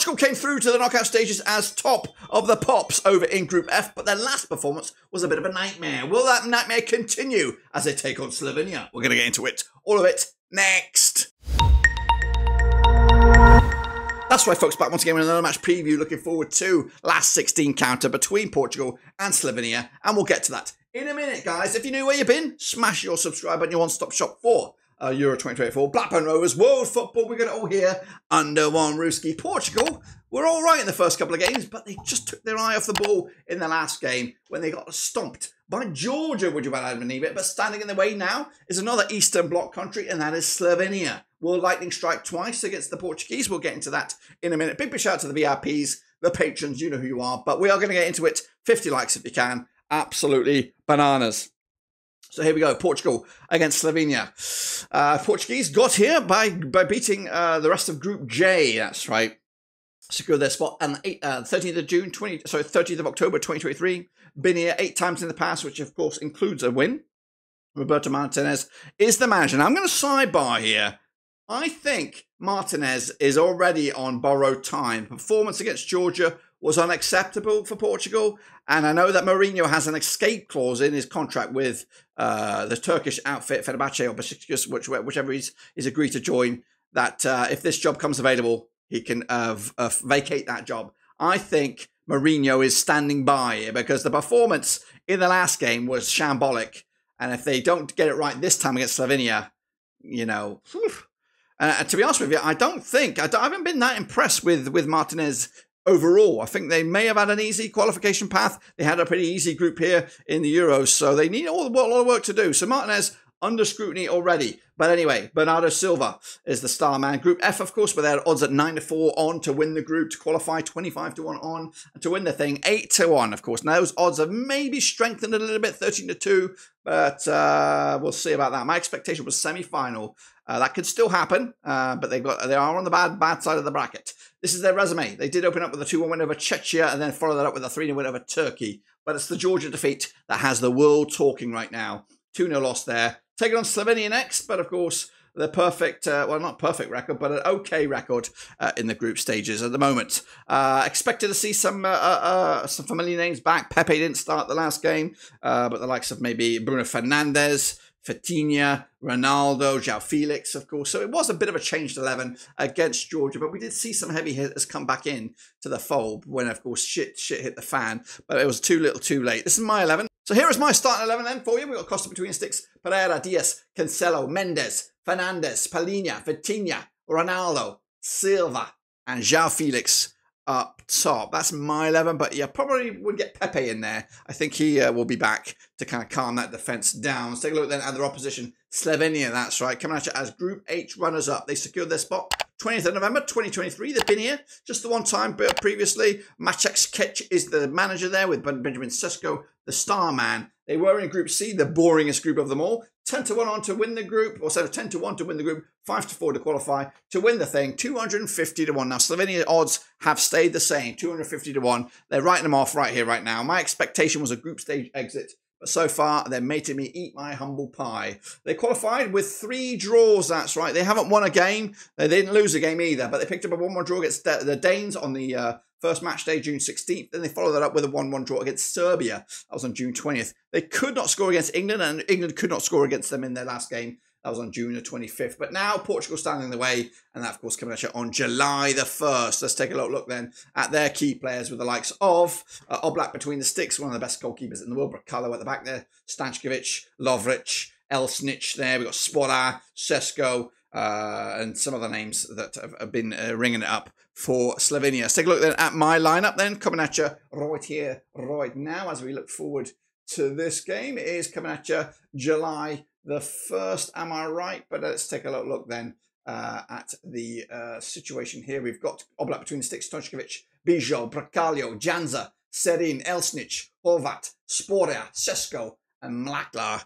Portugal came through to the knockout stages as top of the pops over in Group F, but their last performance was a bit of a nightmare. Will that nightmare continue as they take on Slovenia? We're going to get into it, all of it, next. That's right, folks, back once again with another match preview. Looking forward to last 16 counter between Portugal and Slovenia, and we'll get to that in a minute, guys. If you knew where you've been, smash your subscribe button, your one-stop shop for Euro 2024, Blackburn Rovers, World Football. We're going to all hear under one Ruski. Portugal were all right in the first couple of games, but they just took their eye off the ball in the last game when they got stomped by Georgia, would you believe it? But standing in the way now is another Eastern Bloc country, and that is Slovenia. Will lightning strike twice against the Portuguese? We'll get into that in a minute. Big shout out to the VIPs, the patrons, you know who you are. But we are going to get into it. 50 likes if you can. Absolutely bananas. So here we go, Portugal against Slovenia. Portuguese got here by beating the rest of Group J, that's right. Secured their spot on 30th of June, 30th of October 2023. Been here 8 times in the past, which of course includes a win. Roberto Martinez is the manager. Now I'm going to sidebar here. I think Martinez is already on borrowed time. Performance against Georgia was unacceptable for Portugal, and I know that Mourinho has an escape clause in his contract with the Turkish outfit, Fenerbahce or Besiktas, whichever he's agreed to join, that if this job comes available, he can vacate that job. I think Mourinho is standing by because the performance in the last game was shambolic, and if they don't get it right this time against Slovenia, you know... to be honest with you, I haven't been that impressed with Martinez overall. I think they may have had an easy qualification path. They had a pretty easy group here in the Euros, so they need a lot of work to do. So Martinez under scrutiny already. But anyway, Bernardo Silva is the star man. Group F, of course, with their odds at 9-4 on to win the group, to qualify 25-1 on, and to win the thing 8-1, of course. Now those odds have maybe strengthened a little bit, 13-2, but we'll see about that. My expectation was semi-final. That could still happen, but they are on the bad side of the bracket. This is their resume. They did open up with a 2-1 win over Czechia and then follow that up with a 3-0 win over Turkey. But it's the Georgia defeat that has the world talking right now. 2-0 loss there. Taking on Slovenia next, but of course, the perfect, well, not perfect record, but an okay record in the group stages at the moment. Expected to see some familiar names back. Pepe didn't start the last game, but the likes of maybe Bruno Fernandes, Vitinha, Ronaldo, João Felix, of course. So it was a bit of a changed 11 against Georgia, but we did see some heavy hitters come back in to the fold when, of course, shit hit the fan. But it was too little too late. This is my 11. So here is my starting 11 then for you. We've got Costa between sticks, Pereira, Diaz, Cancelo, Mendes, Fernandes, Palhinha, Vitinha, Ronaldo, Silva, and João Felix up top. That's my 11, but yeah, probably would get Pepe in there. I think he will be back to kind of calm that defence down. Let's take a look then at their opposition, Slovenia, that's right, coming at you as Group H runners-up. They secured their spot 20th of November 2023. They've been here just the one time previously. Maciek Kech is the manager there with Benjamin Sesko, the star man. They were in Group C, the boringest group of them all. 10-1 on to win the group, or 10-1 to win the group, 5-4 to qualify, to win the thing, 250-1. Now, Slovenia odds have stayed the same, 250-1. They're writing them off right here, right now. My expectation was a group stage exit, but so far, they're making me eat my humble pie. They qualified with 3 draws, that's right. They haven't won a game. They didn't lose a game either, but they picked up a 1-1 draw against the Danes on the first match day, June 16th. Then they followed that up with a 1-1 draw against Serbia. That was on June 20th. They could not score against England, and England could not score against them in their last game. That was on June the 25th. But now Portugal standing in the way, and that, of course, coming at you on July the 1st. Let's take a look then at their key players with the likes of Oblak between the sticks, one of the best goalkeepers in the world. Bracalo at the back there, Stankovic, Lovric, Elsnich there. We've got Spora, Sesko, and some other names that have been ringing it up for Slovenia. Let's take a look then at my lineup then, coming at you right here, right now, as we look forward to this game. It is coming at you July the 1st, am I right? But let's take a look then at the situation here. We've got Oblak between the sticks, Stankovic, Bijol, Bracalio, Janza, Serin, Elsnich, Horvat, Sporia, Sesko, and Mlakla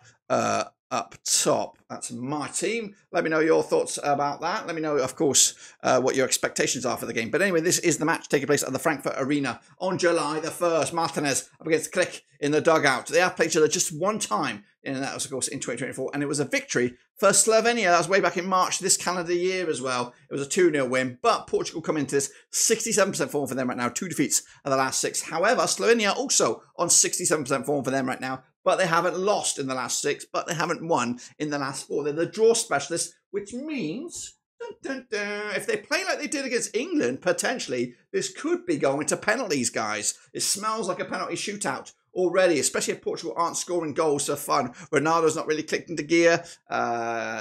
up top. That's my team. Let me know your thoughts about that. Let me know, of course, what your expectations are for the game. But anyway, this is the match taking place at the Frankfurt Arena on July the 1st. Martinez up against Klick in the dugout. They have played each other just one time, and that was, of course, in 2024. And it was a victory for Slovenia. That was way back in March this calendar year as well. It was a 2-0 win. But Portugal come into this 67% form for them right now. 2 defeats of the last 6. However, Slovenia also on 67% form for them right now. But they haven't lost in the last 6, but they haven't won in the last 4. They're the draw specialists, which means if they play like they did against England, potentially, this could be going to penalties, guys. It smells like a penalty shootout already, especially if Portugal aren't scoring goals for fun. Ronaldo's not really clicked into gear,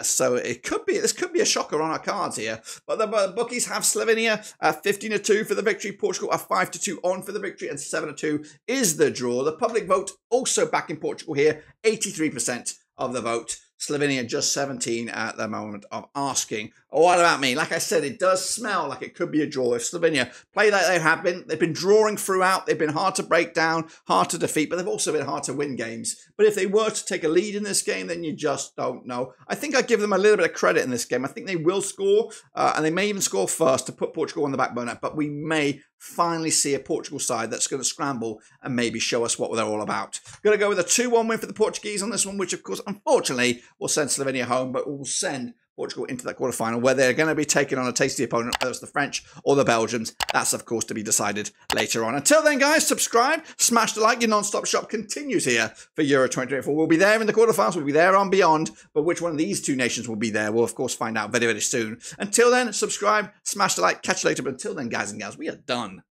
so this could be a shocker on our cards here. But the bookies have Slovenia at 15-2 for the victory, Portugal are 5-2 on for the victory, and 7-2 is the draw. The public vote also back in Portugal here, 83% of the vote. Slovenia just 17 at the moment of asking. What about me? Like I said, it does smell like it could be a draw. If Slovenia play like they have been, they've been drawing throughout. They've been hard to break down, hard to defeat, but they've also been hard to win games. But if they were to take a lead in this game, then you just don't know. I think I give them a little bit of credit in this game. I think they will score, and they may even score first to put Portugal on the back burner, but we may finally see a Portugal side that's going to scramble and maybe show us what they're all about. Going to go with a 2-1 win for the Portuguese on this one, which of course, unfortunately, will send Slovenia home, but will send Portugal into that quarterfinal where they're going to be taking on a tasty opponent, whether it's the French or the Belgians. That's, of course, to be decided later on. Until then, guys, subscribe, smash the like. Your non-stop shop continues here for Euro 2024. We'll be there in the quarterfinals. We'll be there on beyond. But which one of these 2 nations will be there, we'll, of course, find out very, very soon. Until then, subscribe, smash the like. Catch you later. But until then, guys and gals, we are done.